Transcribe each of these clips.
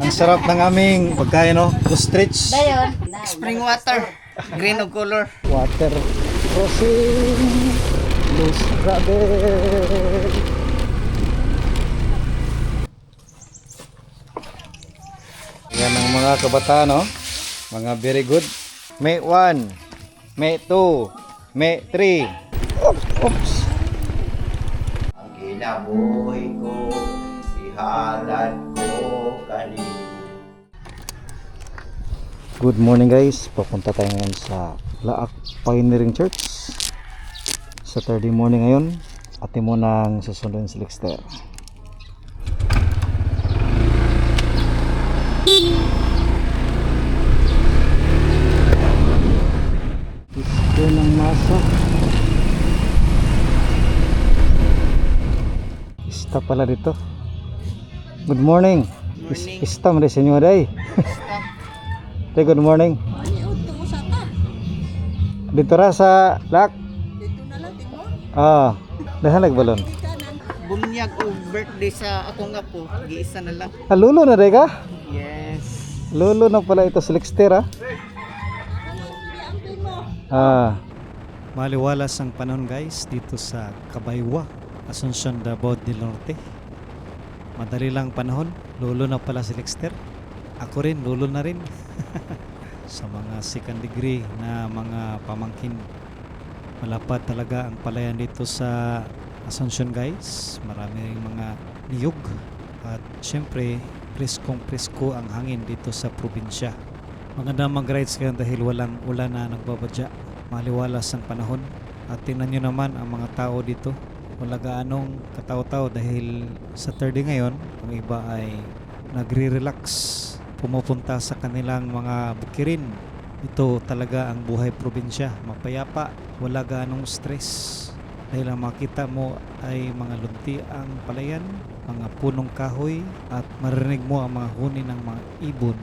Ang sarap ng aming pagkain, no? Ostrich. Dayon. Spring water. Green of color. Water crossing. Loose gravel. Yan ang mga kabataan, no? Mga very good. May 1, May 2, May 3. Oops. Ang kinabuhi ko, ihalad ko kanino. Good morning guys, papunta tayo ngayon sa Laak Pioneering Church. Saturday morning ngayon, atin mo nang susunduin si Lexter. Gusto ng masa. Ista pala dito. Good morning. Morning. Ista mo rin senyo day. Hey, good morning. Dito ra sa Laak. Dito na lang, tingon. Ah, dahan nagbalon. Bunyag o birthday sa akong apo. Giisa na lang. Ah, lulo na rin ka? Yes. Lulo na pala ito si Lexter, ah. Ah. Maliwalas ang panahon guys dito sa Cabaywa, Asuncion, Davao del Norte. Madali lang panahon, lulo na pala si Lexter. Ako rin, lulo na rin. Sa mga second degree na mga pamangkin, malapad talaga ang palayan dito sa Asuncion guys. Marami ring mga niyog at syempre preskong presko ang hangin dito sa probinsya. Maganda mag-rides kayo dahil walang ulan na nagbabadya. Maliwalas ang panahon at tingnan nyo naman ang mga tao dito. Wala gaanong katao-tao dahil Saturday ngayon, ang iba ay nagre-relax, pumupunta sa kanilang mga bukirin. Ito talaga ang buhay probinsya, mapayapa, wala gaanong stress. Dahil ang makita mo ay mga lunti ang palayan, mga punong kahoy at marinig mo ang mga huni ng mga ibon.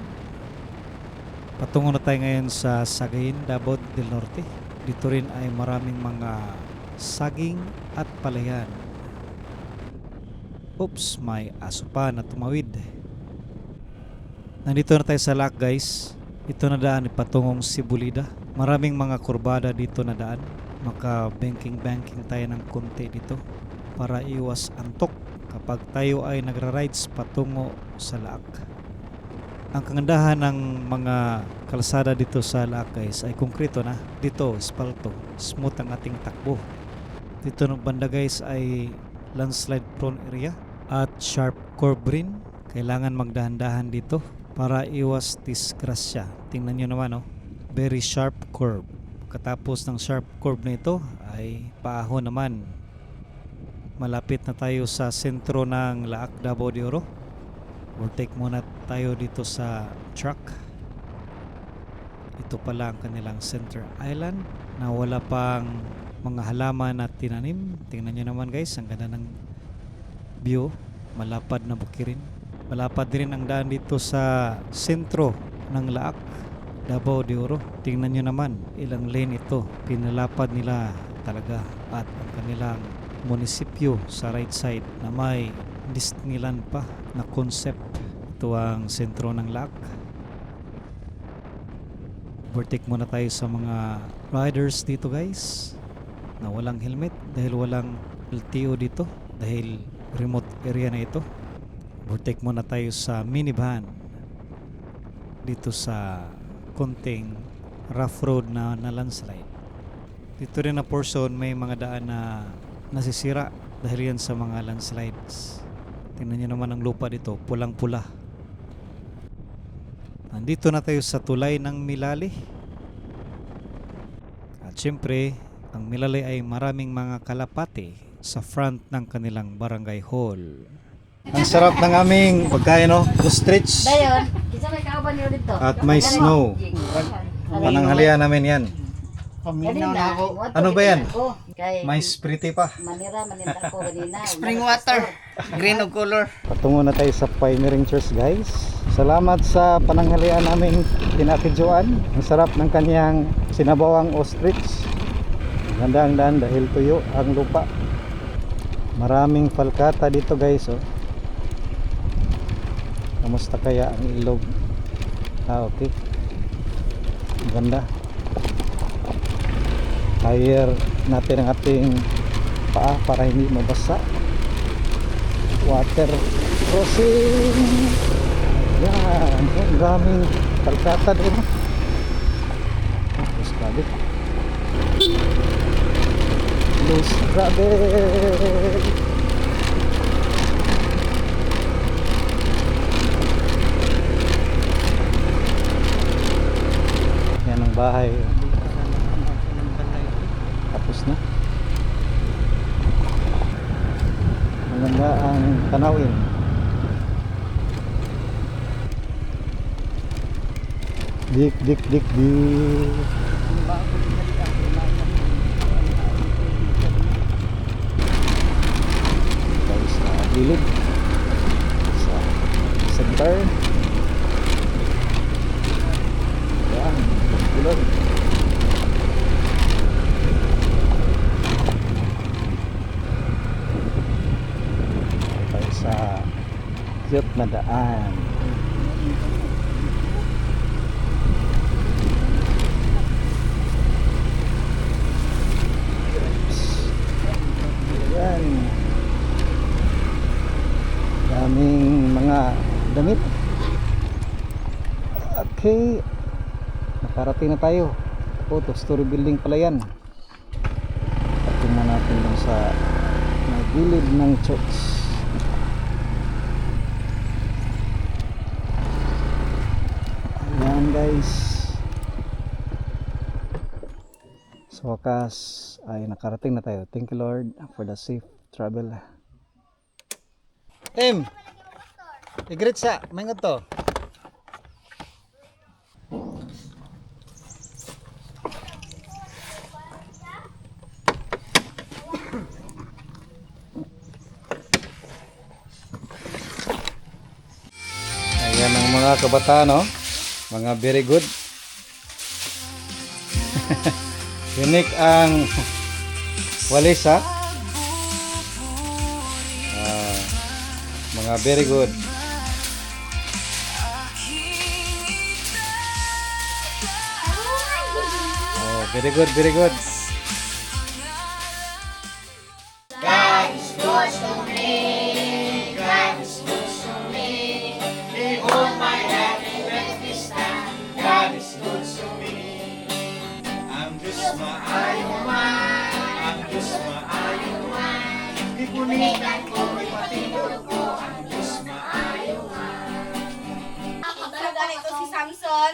Patungo na tayo ngayon sa Sagayin, Davao del Norte. Dito rin ay maraming mga saging at palayan. Oops, may aso pa na tumawid. Nandito na tayo sa Laak guys. Ito na daan patungong Sibulida. Maraming mga kurbada dito na daan. Maka-banking tayo ng konti dito para iwas antok kapag tayo ay nagra-rides patungo sa Laak. Ang kagandahan ng mga kalsada dito sa Laak guys ay konkreto na. Dito, espalto. Smooth ang ating takbo. Dito ng banda guys ay landslide prone area at sharp curve rin. Kailangan magdahan-dahan dito para iwas disgrasya. Tingnan nyo naman, oh. Very sharp curve. Katapos ng sharp curve na ito ay paahon naman. Malapit na tayo sa sentro ng Laak, Davao de Oro. Overtake muna tayo dito sa truck. Ito pala ang kanilang center island na wala pang mga halaman at tinanim. Tingnan nyo naman guys, ang ganda ng view. Malapad na bukirin. Malapad din ang daan dito sa sentro ng Laak, Davao de Oro. Tingnan nyo naman, ilang lane ito. Pinalapad nila talaga at ang kanilang munisipyo sa right side na may Disneyland pa na concept. Ito ang sentro ng Laak. Overtake muna tayo sa mga riders dito guys na walang helmet dahil walang LTO dito dahil remote area na ito. Overtake muna tayo sa minivan dito sa konting rough road na landslide. Dito rin na portion may mga daan na nasisira dahil yan sa mga landslides. Tingnan nyo naman ang lupa dito, pulang-pula. Nandito na tayo sa tulay ng Milali. At syempre, ang Milali ay maraming mga kalapate sa front ng kanilang barangay hall. Ang sarap ng aming pagkain, no? Ostrich. Dayon. Kisa may kauban niyo dito. At may snow. Pananghalian namin yan. Paminaw na ako. Ano ba yan? Kay May sprite pa. manira ko kanina. Spring water. Green of color. Patungo na tayo sa Pioneering Church guys. Salamat sa pananghalian namin kinakidyoan. Ang sarap ng kanyang sinabawang ostrich. Ganda ang daan dahil tuyo ang lupa. Maraming palkata dito guys, oh. Kamusta kaya ang ilog? Okay. Maganda. Hire natin ang ating paa para hindi mabasa. Water crossing. Yan. Ang daming kalkata din. Tapos grabe. Luz, grabe. Yan ang bahay. Tapos na. Maganda ang tanawin. Dik dik dik dik. Tayo sa gilid. Sa center. Yan, gilid. Tayo sa cute na daan. Yan. Daming mga damit. Okay. Nakarating na tayo. Oh, two-story building pala yan. Tingnan natin dun sa may gilid ng church. Ayan guys. Sa wakas ay nakarating na tayo. Thank you Lord for the safe travel. Tim! Igrit sa, mangot to. Ayan ang mga kabataan, no? Mga very good. Unique ang walis, ha? Mga very good. Oh, very good, very good. Ganito si Samson.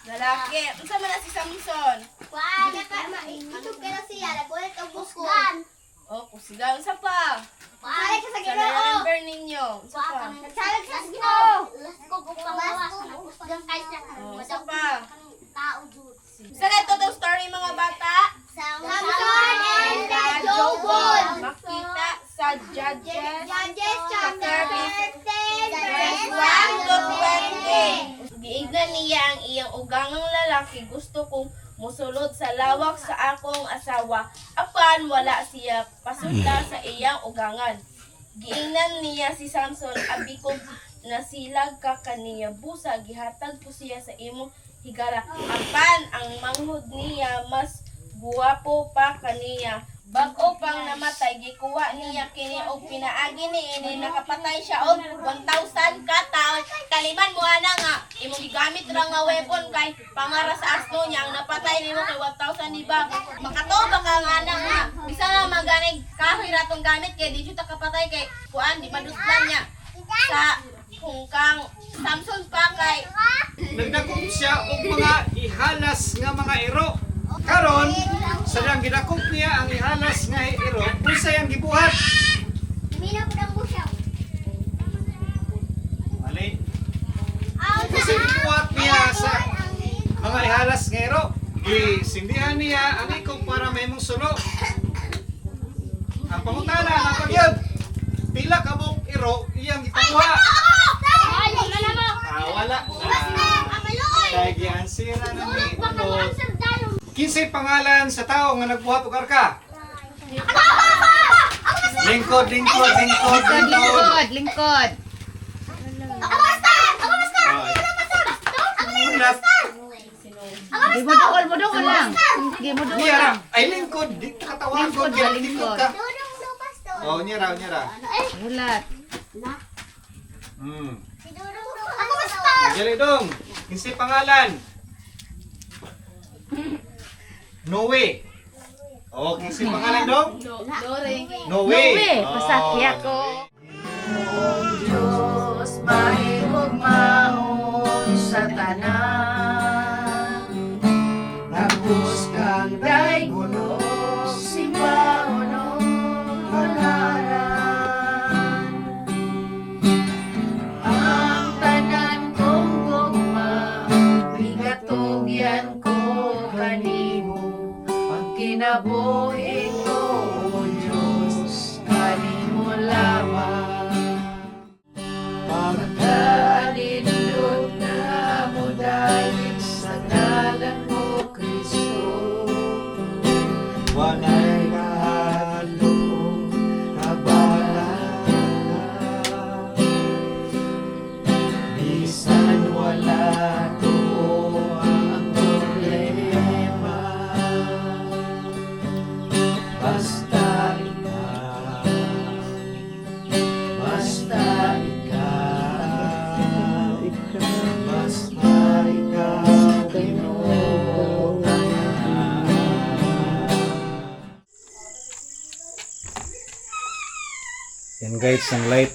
Lalaki. Unsa man na si Samson? Oh, kusigan. Unsa pa? Sa remember ninyo. Unsa pa? Oh, unsa pa? Sa ito daw story mga bata? Makita sa Judges chapter 15 verse 1 to 20. Giingnan niya ang iyang ugangang lalaki, gusto kong musulod sa lawak sa akong asawa, apan wala siya pasunda sa iyang ugangan. Giingnan niya si Samson, abi ko nasilag ka kaniya busa, gihatag ko siya sa imong higala, apan ang manghud niya mas guwapo pa kaniya. Bago pang namatay, gikuha niya kini og pinaagi niini, nakapatay siya og 1,000 ka taon. Kaliman mo ana nga imong gigamit ra nga weapon kay pangara sa asno niya, ang napatay nimo kay 1,000, di ba? Makatoba ka nga ana nga bisa na maganig kahoy ra tong gamit kay di ta kapatay kay kuan di maduslan niya sa kung Samson pa kay nagdakop siya og mga ihalas nga mga ero. Karon sa lang gidakop niya ang ihalas nga ero, unsa yang gibuhat? Mali. Unsa gibuhat niya sa mga ihalas nga ero? Gisindihan niya ang ikog para may mong sulo. Ang pangutana nga pagyud, pila ka buk ero iyang gipakuha? Wala na. Kaya giansira na ni Unod. Kinsay pangalan sa tao nga nagbuhat og arka? Lingkod. Ay, mo lang. Sige, mo Niya ra. Ay, lingkod. Di katawan ko. Lingkod ba, Lingkod lingkod? ka. Oh, niya ra, niya ra. Ulat. Ako basta. Dali dong. Kinsa pangalan? Noe. Oh, kinsa pangalan dong? Noe. Pasaki ako. Diyos, mahigog mahon sa tanan. Nagpus kang dayguno, simbaon o halaran. Ang tanan kong gugma, igatugyan ko kanimo. Ang kinabuhi ko, O Diyos, kanimo lamang. Pagkalindot na mo dahil sa ngalan mo, Kristo. Walay kahalong kabalaan. Bisan wala to ang problema. Basta ikaw. Basta ikaw, basta ikaw, Ginoo. Yan guys, ang light.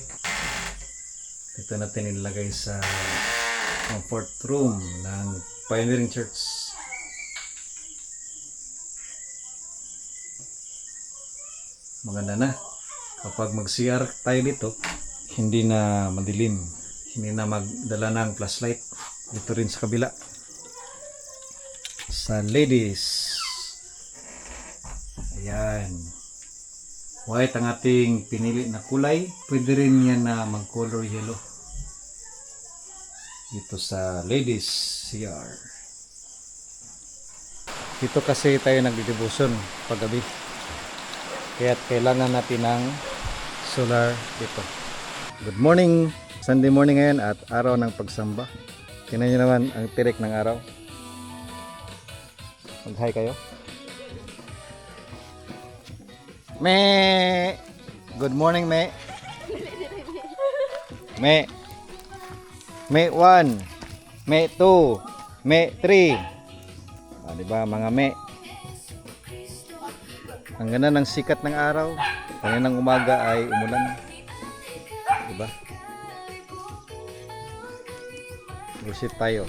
Ito natin ilagay sa comfort room ng Pioneering Church. Maganda na. Kapag mag-CR tayo dito, hindi na madilim. Hindi na magdala ng flashlight. Dito rin sa kabila. Sa ladies. Ayan. White ang ating pinili na kulay. Pwede rin yan na mag-color yellow. Dito sa ladies CR. Dito kasi tayo nagdidevotion paggabi. Kaya kailangan natin ng solar dito. Good morning! Sunday morning ngayon at araw ng pagsamba. Tingnan nyo naman ang tirik ng araw. Mag-hi kayo. Me! Good morning, Me! Me! Me 1! Me 2! Me 3! Diba mga Me? Ang ganda ng sikat ng araw. Kaninang umaga ay umulan. Diba? Worship tayo.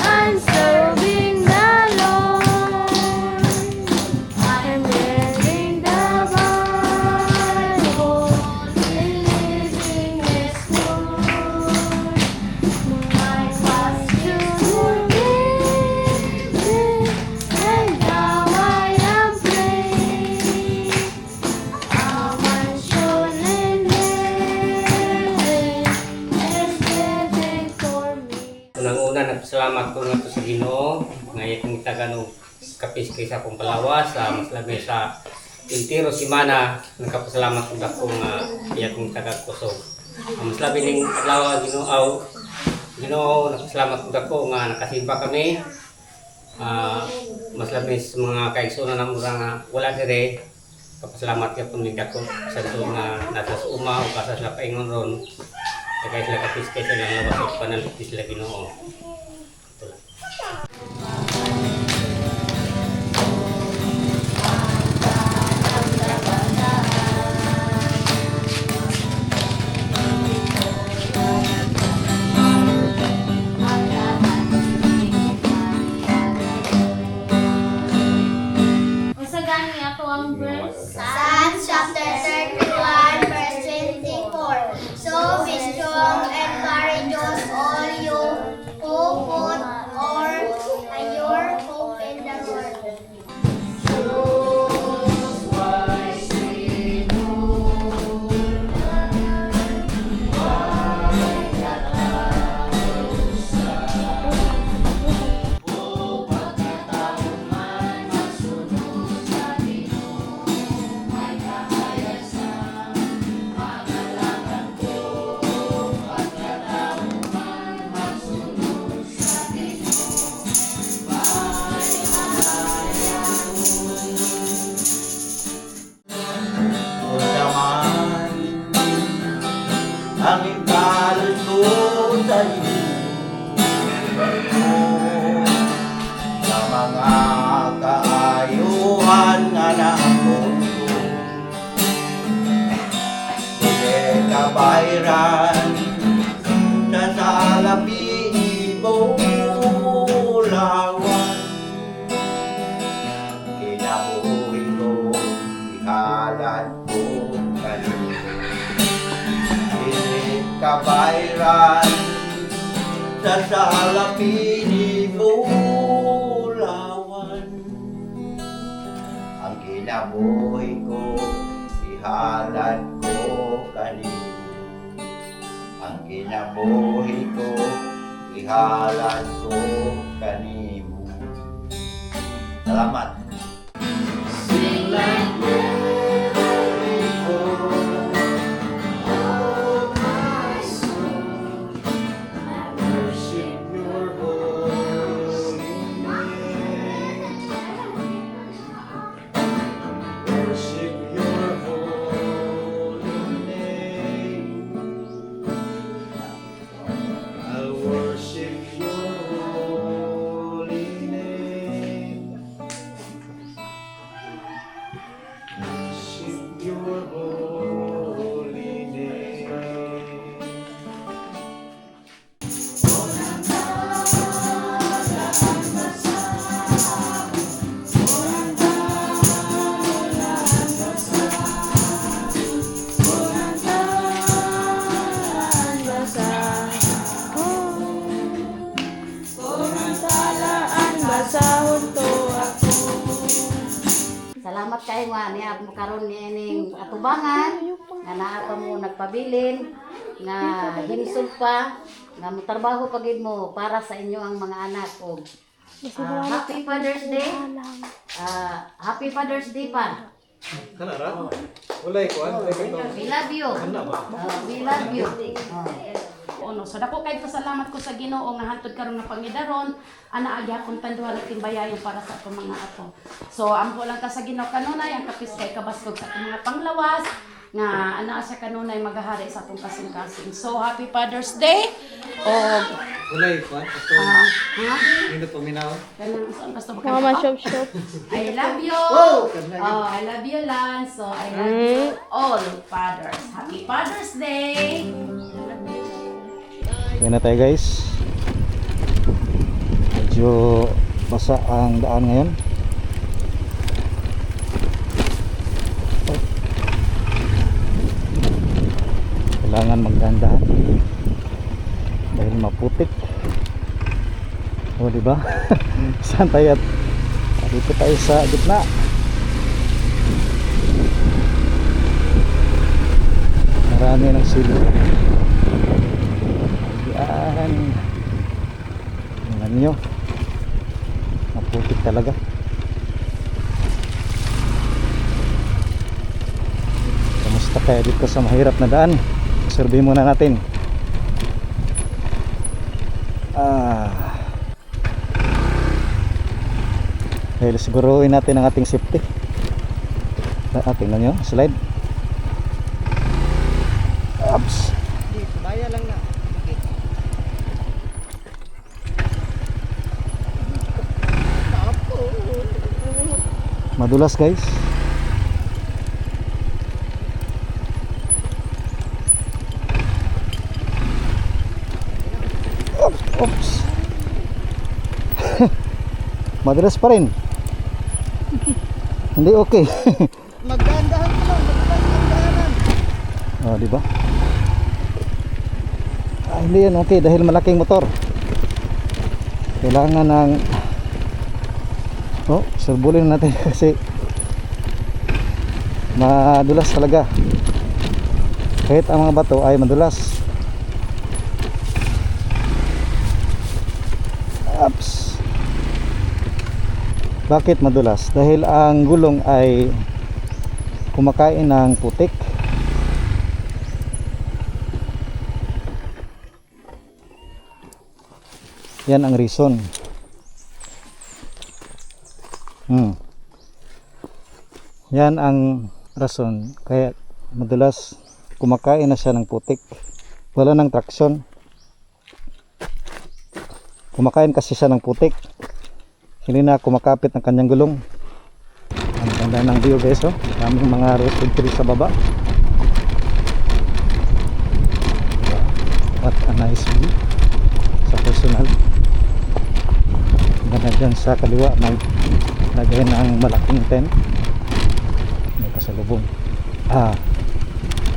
I'm serving the Lord. I'm reading the Bible, living His word. My passion living, and now I am playing. Our mansion in heaven is waiting for me. Unang-una, nagpasalamat ko nga to sa Ginoo nga itong itaganong kapis kay sa akong palawas sa mas labi sa intiro simana. Nagkapasalamat ko dako nga iya kong tagakusog. Mas labi ning adlaw Ginoo, nagpasalamat ko dako nga nakasimba kami. Mas labi sa mga kaigsunan ng mga nga wala dire. Kapasalamat ka po ning dako sa doon nga nasa sa uma o kasa sa paingon ron. Kaya sila kapis kay sila nga labas panalipis sila Ginoo. Unsa gani ato ang verse? Psalms chapter 31 verse 24. So be strong and courageous all you who kabayran sa salapi ibulawan. Kinabuhi ko, ihalad ko kanino. Inig kabayran sa salapi ibulawan. Ang kinabuhi ko, ihalad ko kanino. Ang kinabuhi ko, ihalad ko kanino. Salamat. Salamat kayo nga niya mo karon ni ining atubangan nga naa pa mo nagpabilin nga himsog pa nga motrabaho pagid mo para sa inyo ang mga anak og Happy Father's Day. Happy Father's Day pa. Kanara? Walay ko, ano We love you. We love you. Ono, so dako kay pasalamat ko sa Ginoo nga hantod karon nga pangidaron ana agyapon tanduhan at timbayayon para sa atong mga apo. So ampo lang ka sa Ginoo kanunay ang kapis kay kabasog sa atong mga panglawas nga ana sa kanunay magahari sa atong kasing-kasing. So happy Father's Day. Og Walay ko, ito. Hindi paminaw. kanang saan basta ba Mama shop shop. I love you. I love you Lan. So I love you all fathers. Happy Father's Day. Yan na tayo guys. Medyo basa ang daan ngayon. Kailangan magdandahan dahil maputik. O diba? Saan tayo? Dito tayo sa gitna. Marami ng silo. Yan. Tingnan nyo. Maputik talaga. Kamusta kaya dito sa mahirap na daan? Survey muna natin. Dahil siguruhin natin ang ating safety. Tingnan nyo, slide. Ups. Baya lang na. Madulas guys. Oops. Madulas pa rin. Hindi okay. Magdahan-dahan ka lang. Magdahan-dahanan. Oh, di ba? Hindi yan okay dahil malaking motor. Kailangan ng surbulin natin kasi madulas talaga. Kahit ang mga bato ay madulas. Ups. Bakit madulas? Dahil ang gulong ay kumakain ng putik. Yan ang reason. Yan ang rason kaya madalas kumakain na siya ng putik. Wala nang traction. Kumakain kasi siya ng putik. Hindi na kumakapit ng kanyang gulong. Ang ganda ng view guys, oh. Daming mga road tree sa baba. What a nice view sa personal. Ganda dyan sa kaliwa, may lagay ng malaking tent. May pasalubong.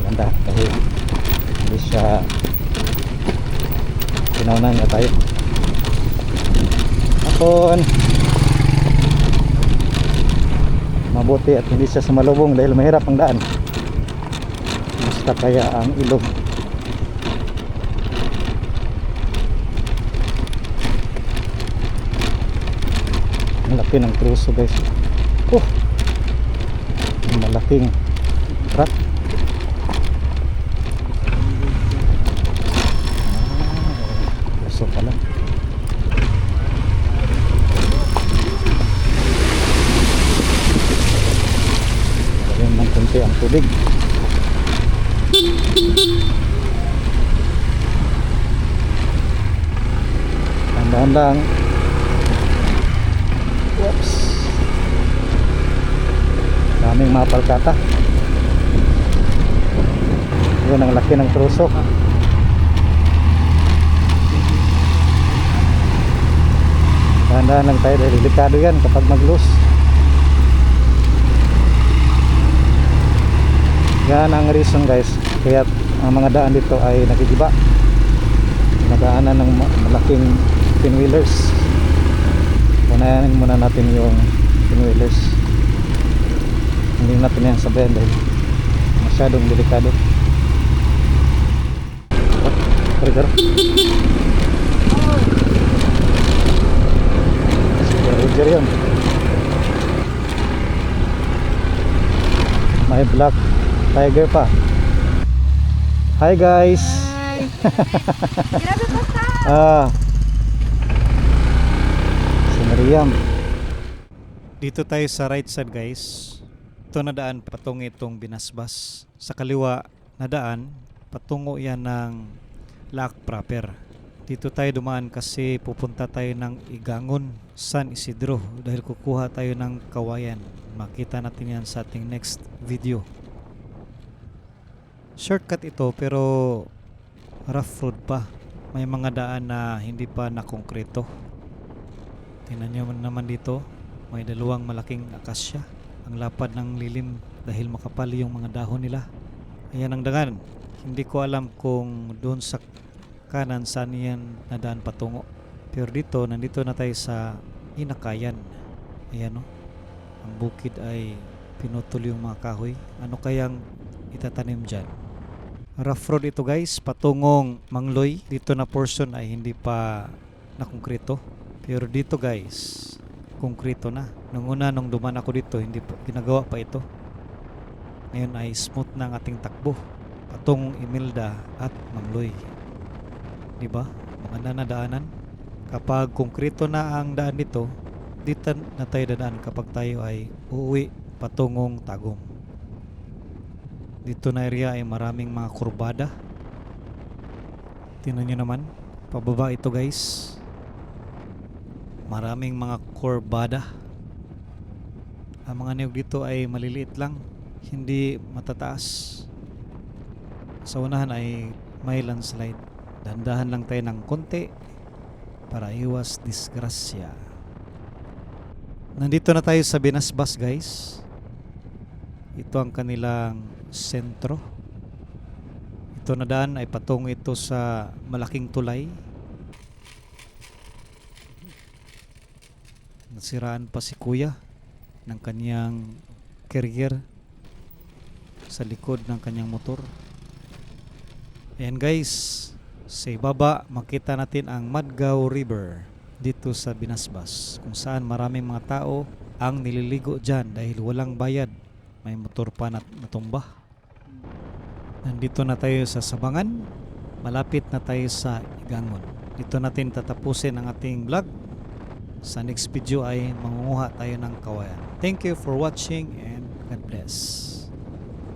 Ganda dahil hindi siya pinaunan niya tayo. Hapon, mabuti at hindi siya sumalubong dahil mahirap ang daan. Basta kaya ang ilog. Malaki ng truso guys. Malaking truck. Truso pala. Lagyan ng kunti ang tubig. Tandaan lang. Whoops. Daming mga palkata. Yun ang laki ng truso. Tandaan lang tayo dahil delikado yan kapag mag-loose. Yan ang reason guys kaya ang mga daan dito ay nagigiba. Nadaanan ng malaking pinwheelers. Unahin muna natin yung pinwheelers. Hindi natin yan sabayan dahil masyadong delikado. Burger. Burger yun. May black tiger pa. Hi guys. Grabe pa Si Miriam. Dito tayo sa right side guys. Ito na daan patungo itong binasbas. Sa kaliwa na daan patungo yan ng Lac proper. Dito tayo dumaan kasi pupunta tayo ng Igangon, San Isidro dahil kukuha tayo ng kawayan. Makita natin yan sa ating next video. Shortcut ito pero rough road pa. May mga daan na hindi pa nakongkreto. Tingnan nyo naman dito, may dalawang malaking akasya. Ang lapad ng lilim dahil makapal yung mga dahon nila. Ayan ang dangan. Hindi ko alam kung doon sa kanan saan yan na daan patungo. Pero dito, nandito na tayo sa Inakayan. Ayan o. Ang bukid ay pinutol yung mga kahoy. Ano kayang itatanim dyan? Rough road ito guys, patungong Mangloy. Dito na portion ay hindi pa nakongkrito. Pero dito guys, konkrito na. Nung una, nung duman ako dito, hindi pa, ginagawa pa ito. Ngayon ay smooth na ang ating takbo. Patungong Imelda at Mangloy. Diba? Maganda na daanan. Kapag konkrito na ang daan dito, dito na tayo dadaan kapag tayo ay uuwi patungong Tagum. Dito na area ay maraming mga kurbada. Tingnan nyo naman, pababa ito guys. Maraming mga kurbada. Ang mga niyog dito ay maliliit lang, hindi matataas. Sa unahan ay may landslide. Dandahan lang tayo ng konti para iwas disgrasya. Nandito na tayo sa Binasbas guys. Ito ang kanilang sentro. Ito na daan ay patungo ito sa malaking tulay. Nasiraan pa si kuya ng kanyang carrier sa likod ng kanyang motor. Ayan guys, sa ibaba makita natin ang Madgaw River dito sa Binasbas, kung saan maraming mga tao ang nililigo dyan dahil walang bayad. May motor pa na natumba. Nandito na tayo sa Sabangan, malapit na tayo sa Igangon. Dito natin tatapusin ang ating vlog. Sa next video ay mangunguha tayo ng kawayan. Thank you for watching and God bless.